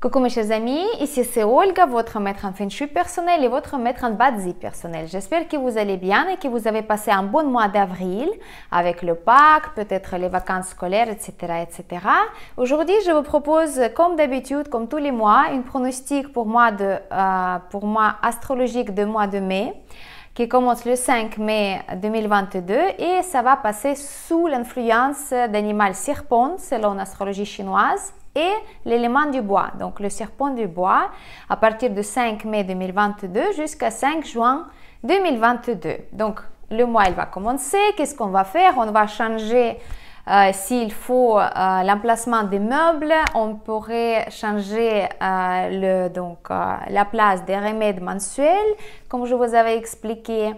Coucou mes chers amis, ici c'est Olga, votre maître en Feng Shui personnel et votre maître en Bazi personnel. J'espère que vous allez bien et que vous avez passé un bon mois d'avril avec le Pâques, peut-être les vacances scolaires, etc. etc. Aujourd'hui, je vous propose, comme d'habitude, comme tous les mois, une pronostic pour moi astrologique de mois de mai qui commence le 5 mai 2022 et ça va passer sous l'influence d'animal serpent selon l'astrologie chinoise et l'élément du bois, donc le serpent du bois, à partir du 5 mai 2022 jusqu'à 5 juin 2022. Donc, le mois, il va commencer. Qu'est-ce qu'on va faire? On va changer, s'il faut, l'emplacement des meubles. On pourrait changer la place des remèdes mensuels, comme je vous avais expliqué.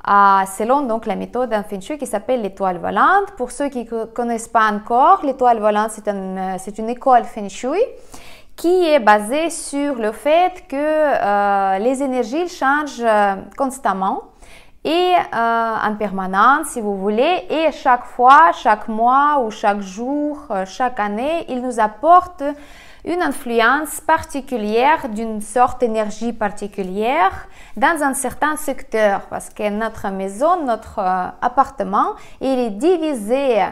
Selon donc la méthode en Feng Shui qui s'appelle l'étoile volante. Pour ceux qui ne connaissent pas encore, l'étoile volante, c'est une école Feng Shui qui est basée sur le fait que les énergies changent constamment et en permanence, si vous voulez, et chaque fois, chaque mois ou chaque jour, chaque année, il nous apporte une influence particulière d'une sorte d'énergie particulière dans un certain secteur, parce que notre maison, notre appartement, il est divisé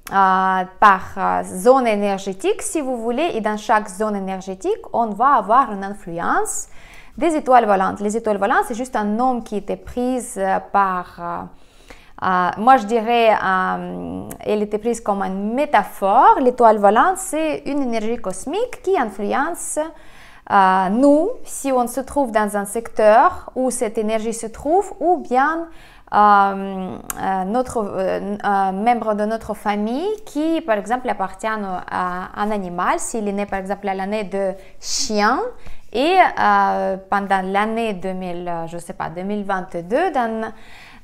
par zone énergétique, si vous voulez, et dans chaque zone énergétique, on va avoir une influence des étoiles volantes. Les étoiles volantes, c'est juste un nom qui était pris par... moi, je dirais, elle était prise comme une métaphore. L'étoile volante, c'est une énergie cosmique qui influence nous, si on se trouve dans un secteur où cette énergie se trouve, ou bien notre membre de notre famille qui, par exemple, appartient à un animal, s'il est né, par exemple, à l'année de chien, et pendant l'année 2022,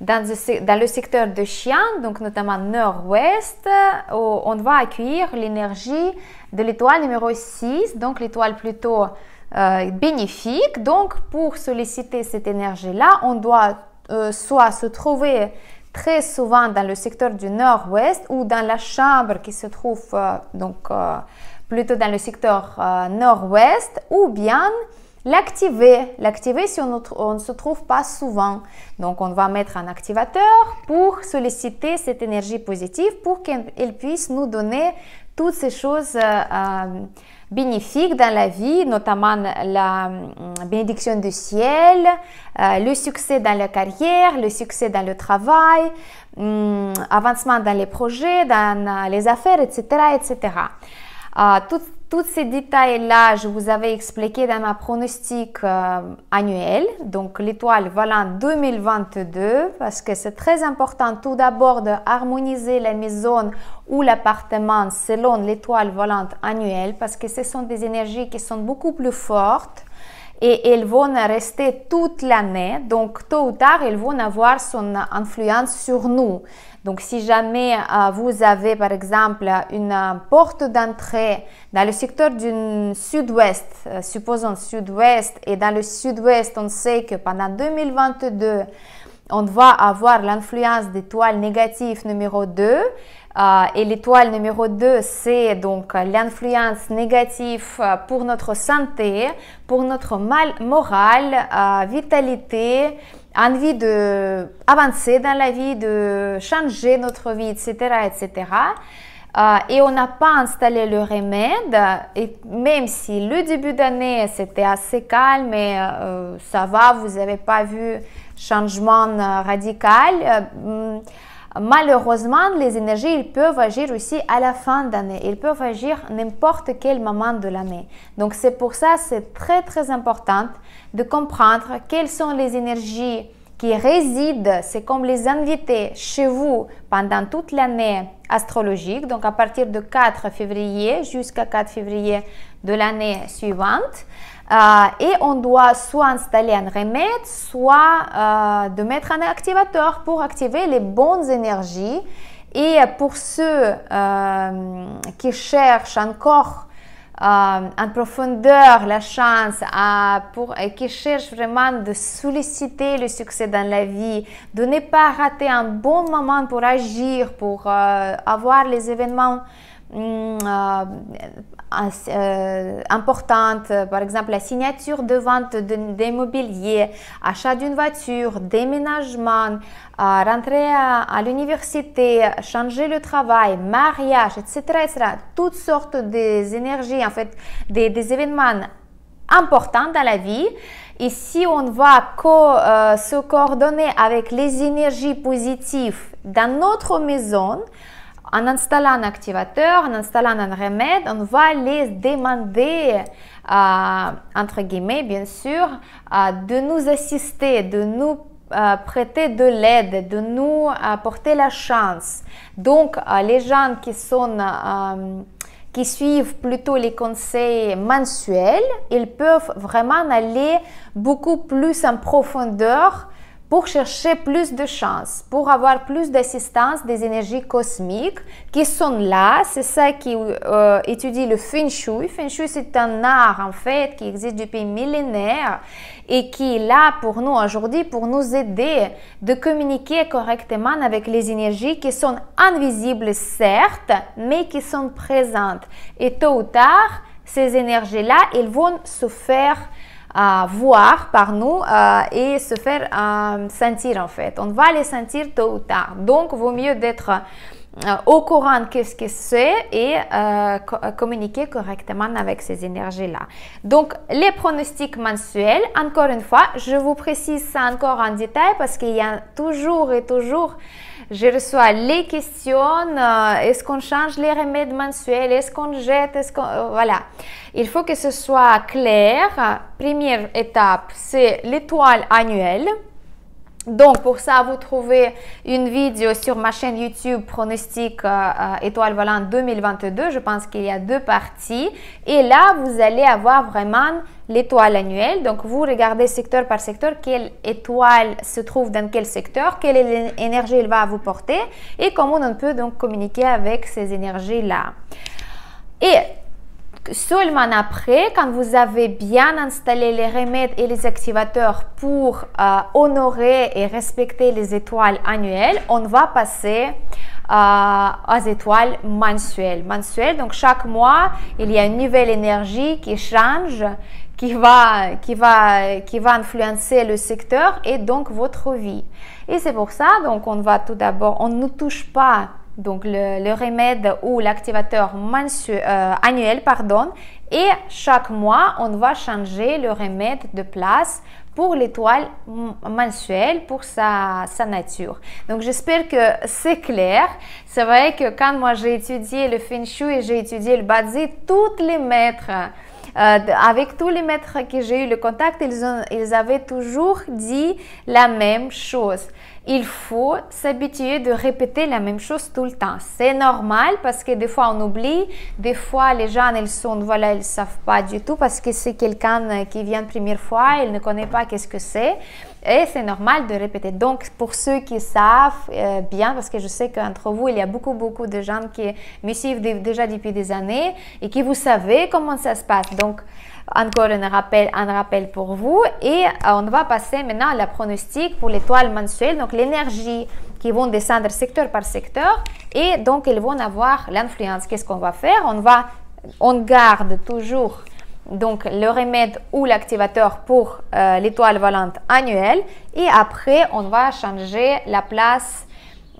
dans le secteur de chien, donc notamment nord-ouest, on va accueillir l'énergie de l'étoile numéro 6, donc l'étoile plutôt bénéfique. Donc, pour solliciter cette énergie-là, on doit soit se trouver très souvent dans le secteur du nord-ouest ou dans la chambre qui se trouve plutôt dans le secteur nord-ouest, ou bien l'activer si on ne se trouve pas souvent. Donc, on va mettre un activateur pour solliciter cette énergie positive pour qu'elle puisse nous donner toutes ces choses bénéfiques dans la vie, notamment la bénédiction du ciel, le succès dans la carrière, le succès dans le travail, avancement dans les projets, dans les affaires, etc., etc. Tous ces détails-là, je vous avais expliqué dans ma pronostic annuel, donc l'étoile volante 2022, parce que c'est très important tout d'abord de harmoniser la maison ou l'appartement selon l'étoile volante annuelle, parce que ce sont des énergies qui sont beaucoup plus fortes et elles vont rester toute l'année, donc tôt ou tard, elles vont avoir son influence sur nous. Donc, si jamais vous avez, par exemple, une porte d'entrée dans le secteur du sud-ouest, supposons sud-ouest, et dans le sud-ouest, on sait que pendant 2022, on va avoir l'influence d'étoile négative numéro 2, et l'étoile numéro 2, c'est donc l'influence négative pour notre santé, pour notre morale, vitalité, envie d'avancer dans la vie, de changer notre vie, etc., etc. Et on n'a pas installé le remède, et même si le début d'année c'était assez calme, mais ça va, vous n'avez pas vu changement radical. Malheureusement, les énergies, ils peuvent agir aussi à la fin d'année. Ils peuvent agir n'importe quel moment de l'année. Donc, c'est pour ça, c'est très, très important de comprendre quelles sont les énergies qui résident, c'est comme les invités chez vous pendant toute l'année astrologique, donc à partir de 4 février jusqu'à 4 février de l'année suivante. Et on doit soit installer un remède, soit de mettre un activateur pour activer les bonnes énergies. Et pour ceux qui cherchent encore en profondeur la chance, qui cherchent vraiment de solliciter le succès dans la vie, de ne pas rater un bon moment pour agir, pour avoir les événements importantes, par exemple la signature de vente d'immobilier, achat d'une voiture, déménagement, rentrer à l'université, changer le travail, mariage, etc., etc. Toutes sortes des énergies, en fait, des événements importants dans la vie. Et si on va se coordonner avec les énergies positives dans notre maison, en installant un activateur, en installant un remède, on va les demander, entre guillemets, bien sûr, de nous assister, de nous prêter de l'aide, de nous apporter la chance. Donc, les gens qui suivent plutôt les conseils mensuels, ils peuvent vraiment aller beaucoup plus en profondeur pour chercher plus de chance, pour avoir plus d'assistance des énergies cosmiques qui sont là. C'est ça qui étudie le Feng Shui. Feng Shui, c'est un art en fait qui existe depuis millénaires et qui est là pour nous aujourd'hui pour nous aider de communiquer correctement avec les énergies qui sont invisibles certes, mais qui sont présentes. Et tôt ou tard, ces énergies-là, elles vont se faire voir par nous et se faire sentir en fait. On va les sentir tôt ou tard. Donc, vaut mieux d'être au courant de qu'est-ce que c'est et communiquer correctement avec ces énergies-là. Donc, les pronostics mensuels, encore une fois, je vous précise ça encore en détail parce qu'il y a toujours et toujours, je reçois les questions, est-ce qu'on change les remèdes mensuels, est-ce qu'on jette, voilà. Il faut que ce soit clair. Première étape, c'est l'étoile annuelle. Donc, pour ça, vous trouvez une vidéo sur ma chaîne YouTube Pronostic Étoile Volante 2022. Je pense qu'il y a 2 parties. Et là, vous allez avoir vraiment l'étoile annuelle. Donc, vous regardez secteur par secteur, quelle étoile se trouve dans quel secteur, quelle énergie elle va vous porter et comment on peut donc communiquer avec ces énergies-là. Et seulement après, quand vous avez bien installé les remèdes et les activateurs pour honorer et respecter les étoiles annuelles, on va passer aux étoiles mensuelles. Donc chaque mois, il y a une nouvelle énergie qui change, qui va influencer le secteur et donc votre vie. Et c'est pour ça, donc on va tout d'abord, on ne touche pas donc le remède ou l'activateur annuel, et chaque mois, on va changer le remède de place pour l'étoile mensuelle, pour sa nature. Donc, j'espère que c'est clair. C'est vrai que quand moi j'ai étudié le Feng Shui et j'ai étudié le Bazi, tous les maîtres, avec tous les maîtres que j'ai eu le contact, ils avaient toujours dit la même chose. Il faut s'habituer de répéter la même chose tout le temps. C'est normal parce que des fois on oublie, des fois les gens ils savent pas du tout parce que c'est quelqu'un qui vient la première fois, il ne connaît pas qu'est-ce que c'est et c'est normal de répéter. Donc pour ceux qui savent bien, parce que je sais qu'entre vous il y a beaucoup de gens qui me suivent déjà depuis des années et qui vous savez comment ça se passe. Donc encore un rappel pour vous et on va passer maintenant à la pronostic pour l'étoile mensuelle, donc l'énergie qui vont descendre secteur par secteur et donc ils vont avoir l'influence. Qu'est-ce qu'on va faire? On garde toujours donc le remède ou l'activateur pour l'étoile volante annuelle et après on va changer la place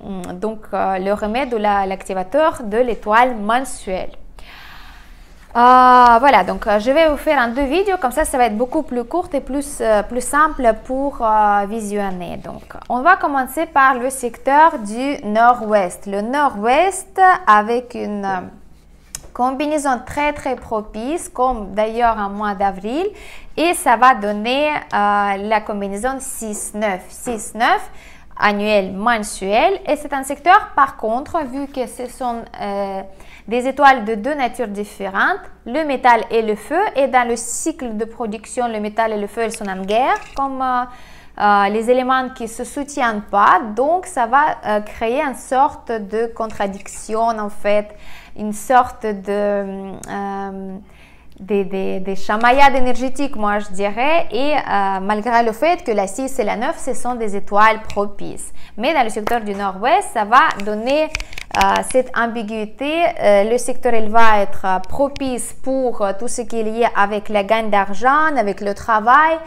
donc le remède ou l'activateur de l'étoile mensuelle. Voilà, donc je vais vous faire 2 vidéos, comme ça va être beaucoup plus courte et plus simple pour visionner. Donc, on va commencer par le secteur du nord-ouest. Le nord-ouest avec une combinaison très propice, comme d'ailleurs en mois d'avril, et ça va donner la combinaison 6-9. 6-9 annuel, mensuel, et c'est un secteur par contre, vu que ce sont des étoiles de 2 natures différentes, le métal et le feu, et dans le cycle de production, le métal et le feu, ils sont en guerre, comme les éléments qui ne se soutiennent pas, donc ça va créer une sorte de contradiction en fait, une sorte de des chamaillades énergétiques, moi je dirais, et malgré le fait que la 6 et la 9, ce sont des étoiles propices. Mais dans le secteur du nord-ouest, ça va donner cette ambiguïté, le secteur il va être propice pour tout ce qui est lié avec la gagne d'argent, avec le travail,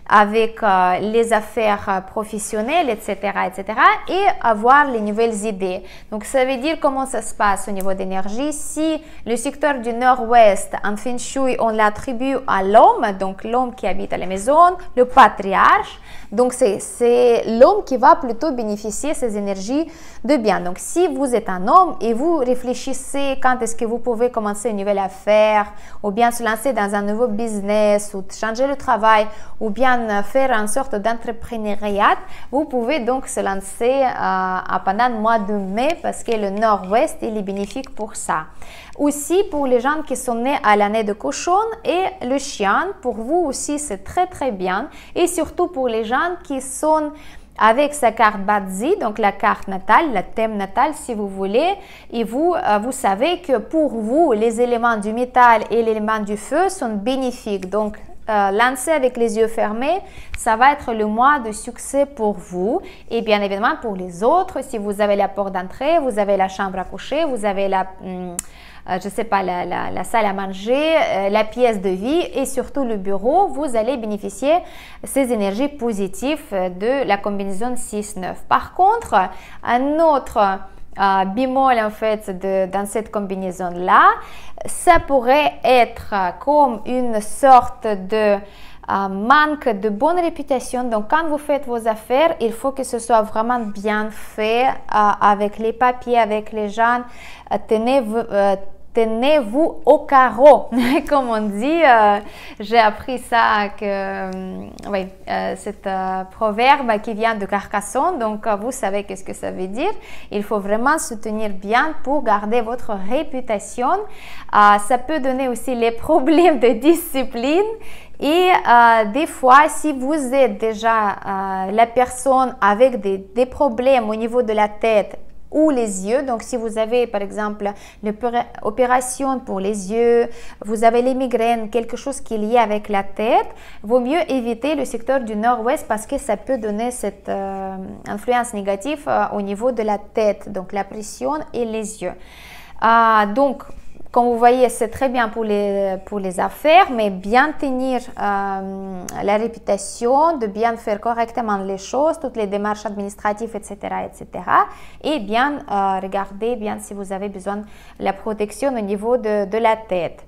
avec les affaires professionnelles, etc., etc., et avoir les nouvelles idées. Donc, ça veut dire comment ça se passe au niveau d'énergie. Si le secteur du nord-ouest, en Feng Shui, on l'attribue à l'homme, donc l'homme qui habite à la maison, le patriarche, donc c'est l'homme qui va plutôt bénéficier de ces énergies de bien. Donc, si vous êtes un homme et vous réfléchissez quand est-ce que vous pouvez commencer une nouvelle affaire, ou bien se lancer dans un nouveau business, ou changer le travail, ou bien faire une sorte d'entrepreneuriat, vous pouvez donc se lancer pendant le mois de mai parce que le nord-ouest il est bénéfique pour ça. Aussi pour les gens qui sont nés à l'année de cochon et le chien, pour vous aussi c'est très très bien, et surtout pour les gens qui sont avec sa carte Bazi, donc la carte natale, le thème natal si vous voulez, et vous savez que pour vous les éléments du métal et l'élément du feu sont bénéfiques, donc lancer avec les yeux fermés, ça va être le mois de succès pour vous, et bien évidemment pour les autres, si vous avez la porte d'entrée, vous avez la chambre à coucher, vous avez la je sais pas, la salle à manger, la pièce de vie et surtout le bureau, vous allez bénéficier ces énergies positives de la combinaison 6-9. Par contre, un autre bémol en fait dans cette combinaison là, ça pourrait être comme une sorte de manque de bonne réputation. Donc quand vous faites vos affaires, il faut que ce soit vraiment bien fait avec les papiers, avec les gens. Tenez-vous au carreau, comme on dit. J'ai appris ça, cet proverbe qui vient de Carcassonne. Donc, vous savez qu'est-ce que ça veut dire. Il faut vraiment se tenir bien pour garder votre réputation. Ça peut donner aussi les problèmes de discipline. Et des fois, si vous êtes déjà la personne avec des problèmes au niveau de la tête, ou les yeux, donc si vous avez par exemple une opération pour les yeux, vous avez les migraines, quelque chose qui est lié avec la tête, vaut mieux éviter le secteur du nord-ouest parce que ça peut donner cette influence négative au niveau de la tête, donc la pression et les yeux. Donc, comme vous voyez, c'est très bien pour les affaires, mais bien tenir la réputation, de bien faire correctement les choses, toutes les démarches administratives, etc., etc. Et bien regarder bien si vous avez besoin de la protection au niveau de la tête.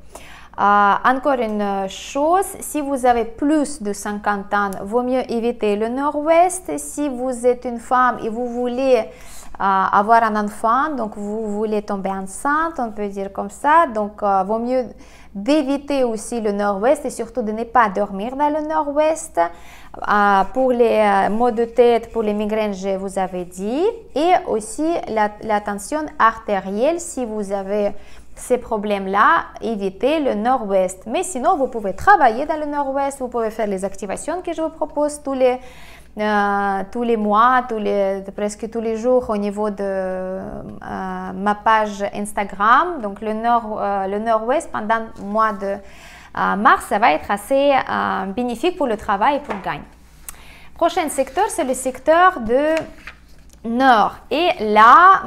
Encore une chose, si vous avez plus de 50 ans, vaut mieux éviter le nord-ouest. Si vous êtes une femme et vous voulez avoir un enfant, donc vous voulez tomber enceinte, on peut dire comme ça, donc vaut mieux d'éviter aussi le nord-ouest et surtout de ne pas dormir dans le nord-ouest. Pour les maux de tête, pour les migraines, je vous avais dit, et aussi la tension artérielle, si vous avez ces problèmes-là, évitez le nord-ouest. Mais sinon, vous pouvez travailler dans le nord-ouest, vous pouvez faire les activations que je vous propose tous les mois, presque tous les jours au niveau de ma page Instagram. Donc le nord-ouest pendant le mois de mars, ça va être assez bénéfique pour le travail et pour le gain. Prochain secteur, c'est le secteur de nord. Et là,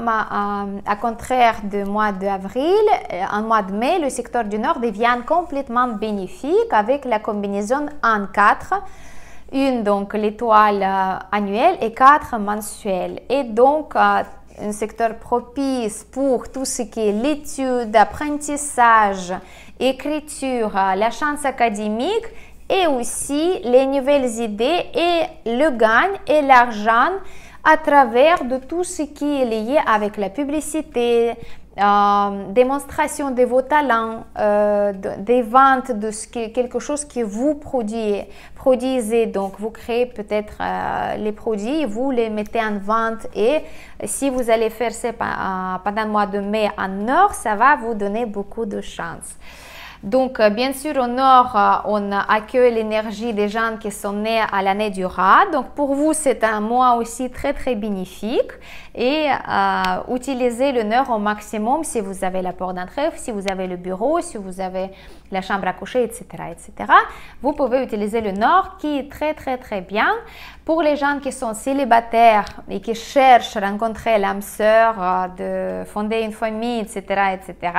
à contraire du mois d'avril, en mois de mai, le secteur du nord devient complètement bénéfique avec la combinaison 1-4. Une, donc l'étoile annuelle et 4 mensuelles. Et donc, un secteur propice pour tout ce qui est l'étude, apprentissage, écriture, la chance académique et aussi les nouvelles idées et le gain et l'argent à travers de tout ce qui est lié avec la publicité, démonstration de vos talents, des ventes de quelque chose que vous produisez. Donc, vous créez peut-être les produits, vous les mettez en vente et si vous allez faire ça pendant le mois de mai en nord, ça va vous donner beaucoup de chance. Donc, bien sûr, au nord, on accueille l'énergie des gens qui sont nés à l'année du rat. Donc, pour vous, c'est un mois aussi très, très bénéfique. et utilisez le nord au maximum si vous avez la porte d'entrée, si vous avez le bureau, si vous avez la chambre à coucher, etc., etc. Vous pouvez utiliser le nord qui est très, très, très bien. Pour les gens qui sont célibataires et qui cherchent à rencontrer l'âme sœur, de fonder une famille, etc., etc.,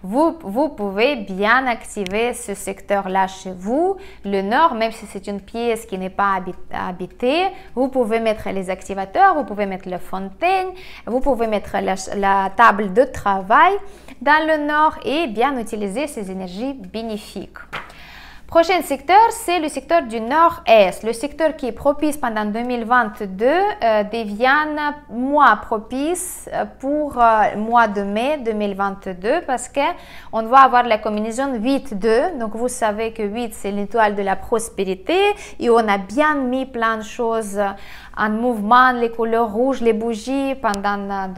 vous pouvez bien activer ce secteur-là chez vous. Le nord, même si c'est une pièce qui n'est pas habitée, vous pouvez mettre les activateurs, vous pouvez mettre la fontaine, vous pouvez mettre la table de travail dans le nord et bien utiliser ces énergies bénéfiques. Prochain secteur, c'est le secteur du nord-est. Le secteur qui est propice pendant 2022 devient mois propice pour mois de mai 2022 parce qu'on va avoir la combinaison 8-2. Donc, vous savez que 8, c'est l'étoile de la prospérité et on a bien mis plein de choses en mouvement, les couleurs rouges, les bougies pendant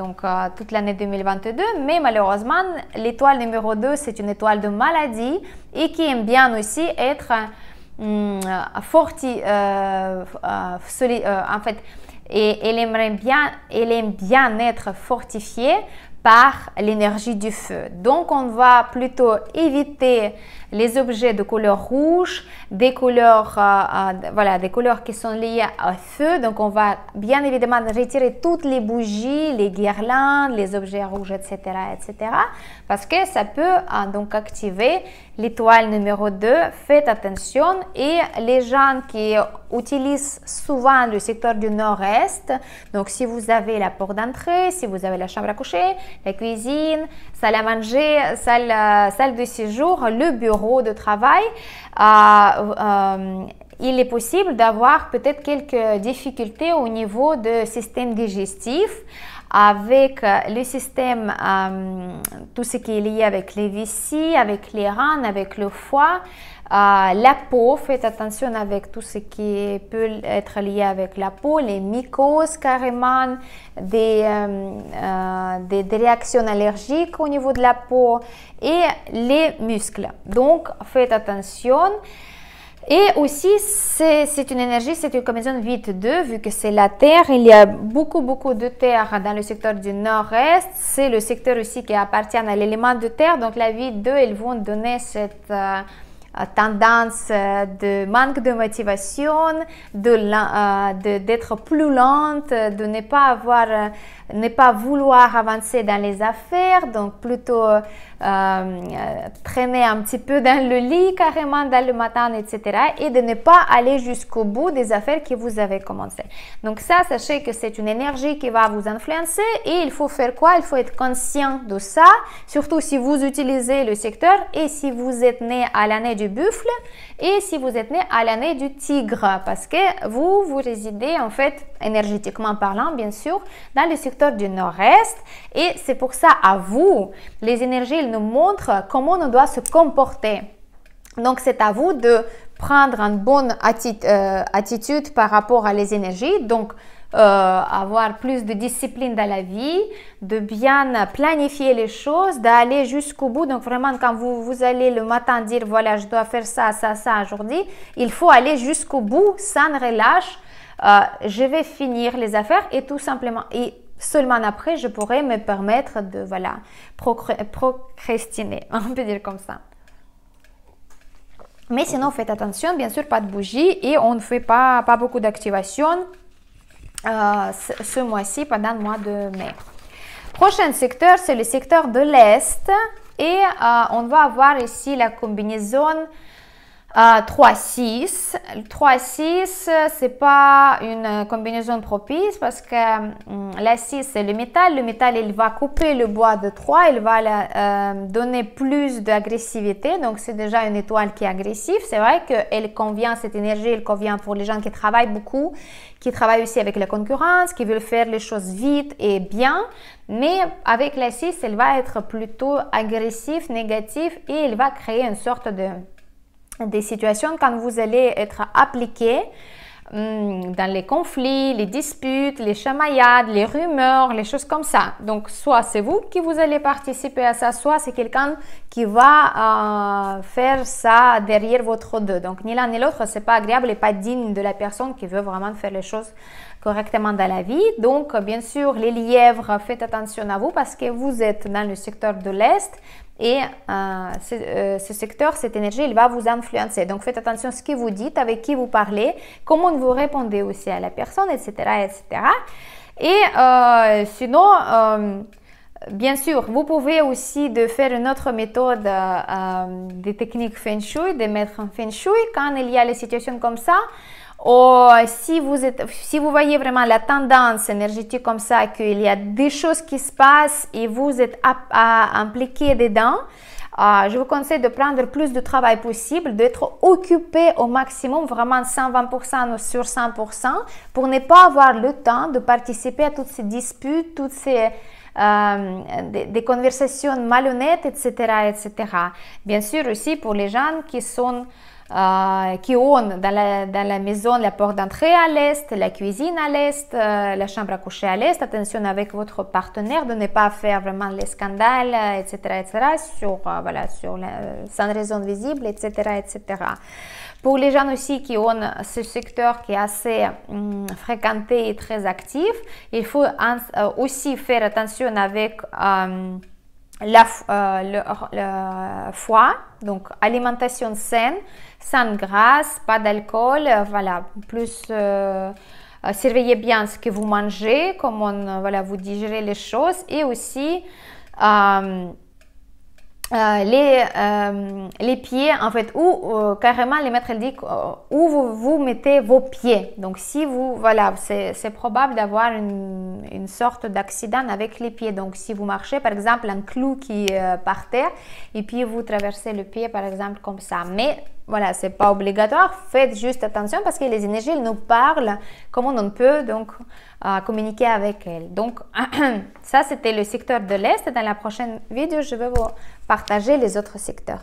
toute l'année 2022. Mais malheureusement, l'étoile numéro 2, c'est une étoile de maladie et qui aime bien aussi être en fait, et elle aime bien être fortifiée par l'énergie du feu. Donc, on va plutôt éviter les objets de couleur rouge, des couleurs, des couleurs qui sont liées au feu. Donc, on va bien évidemment retirer toutes les bougies, les guirlandes, les objets rouges, etc., etc., parce que ça peut donc activer l'étoile numéro 2. Faites attention. Et les gens qui utilisent souvent le secteur du nord-est, donc si vous avez la porte d'entrée, si vous avez la chambre à coucher, la cuisine, salle à manger, salle de séjour, le bureau de travail, il est possible d'avoir peut-être quelques difficultés au niveau du système digestif avec le système, tout ce qui est lié avec les vessies, avec les reins, avec le foie. La peau, faites attention avec tout ce qui peut être lié avec la peau, les mycoses carrément, des réactions allergiques au niveau de la peau et les muscles. Donc, faites attention. Et aussi, c'est une énergie, c'est une combinaison 8-2, vu que c'est la Terre. Il y a beaucoup de terre dans le secteur du nord-est. C'est le secteur aussi qui appartient à l'élément de terre. Donc, la 8-2, elles vont donner cette tendance de manque de motivation, d'être plus lente, de ne pas vouloir avancer dans les affaires, donc plutôt traîner un petit peu dans le lit carrément dans le matin, etc. et de ne pas aller jusqu'au bout des affaires que vous avez commencé. Donc ça, sachez que c'est une énergie qui va vous influencer et il faut faire quoi? Il faut être conscient de ça, surtout si vous utilisez le secteur et si vous êtes né à l'année du buffle et si vous êtes né à l'année du tigre, parce que vous résidez en fait énergétiquement parlant, bien sûr, dans le secteur du nord-est et c'est pour ça à vous, les énergies nous montrent comment on doit se comporter. Donc c'est à vous de prendre une bonne attitude par rapport à les énergies, donc avoir plus de discipline dans la vie, de bien planifier les choses, d'aller jusqu'au bout. Donc vraiment quand vous allez le matin dire voilà je dois faire ça aujourd'hui, il faut aller jusqu'au bout sans relâche. Je vais finir les affaires et tout simplement et seulement après je pourrai me permettre de procrastiner, on peut dire comme ça. Mais sinon faites attention, bien sûr pas de bougies et on ne fait pas beaucoup d'activation ce mois-ci pendant le mois de mai. Prochain secteur, c'est le secteur de l'Est et on va avoir ici la combinaison 3-6. 3-6, c'est pas une combinaison propice parce que la 6 c'est le métal. Le métal, il va couper le bois de 3, il va donner plus d'agressivité. Donc, c'est déjà une étoile qui est agressive. C'est vrai qu'elle convient, cette énergie, elle convient pour les gens qui travaillent beaucoup, qui travaillent aussi avec la concurrence, qui veulent faire les choses vite et bien. Mais avec la 6, elle va être plutôt agressive, négative et elle va créer une sorte des situations quand vous allez être appliqué dans les conflits, les disputes, les chamaillades, les rumeurs, les choses comme ça. Donc, soit c'est vous qui vous allez participer à ça, soit c'est quelqu'un qui va faire ça derrière votre dos. Donc, ni l'un ni l'autre, c'est pas agréable et pas digne de la personne qui veut vraiment faire les choses correctement dans la vie. Donc, bien sûr, les lièvres, faites attention à vous parce que vous êtes dans le secteur de l'Est et ce secteur, cette énergie, il va vous influencer. Donc, faites attention à ce que vous dites, avec qui vous parlez, comment vous répondez aussi à la personne, etc., etc. Et sinon, bien sûr, vous pouvez aussi de faire une autre méthode des techniques Feng Shui, de mettre un Feng Shui quand il y a les situations comme ça. Ou si vous voyez vraiment la tendance énergétique comme ça, qu'il y a des choses qui se passent et vous êtes impliqué dedans, je vous conseille de prendre plus de travail possible, d'être occupé au maximum, vraiment 120% sur 100%, pour ne pas avoir le temps de participer à toutes ces disputes, toutes ces des conversations malhonnêtes, etc., etc. Bien sûr aussi pour les gens qui ont dans la maison la porte d'entrée à l'est, la cuisine à l'est, la chambre à coucher à l'est. Attention avec votre partenaire de ne pas faire vraiment les scandales, etc., etc., sans raison visible, etc., etc. Pour les gens aussi qui ont ce secteur qui est assez fréquenté et très actif, il faut aussi faire attention avec le foie, donc alimentation saine, sans graisse, pas d'alcool, voilà, plus surveillez bien ce que vous mangez, comment vous digérez les choses et aussi les pieds en fait, ou carrément les maîtres dit où vous mettez vos pieds. Donc si vous c'est probable d'avoir une sorte d'accident avec les pieds. Donc si vous marchez par exemple un clou qui est par terre et puis vous traversez le pied par exemple comme ça, mais voilà, c'est pas obligatoire, faites juste attention parce que les énergies elles nous parlent comment on peut donc communiquer avec elles. Donc ça c'était le secteur de l'Est. Dans la prochaine vidéo je vais vous partager les autres secteurs.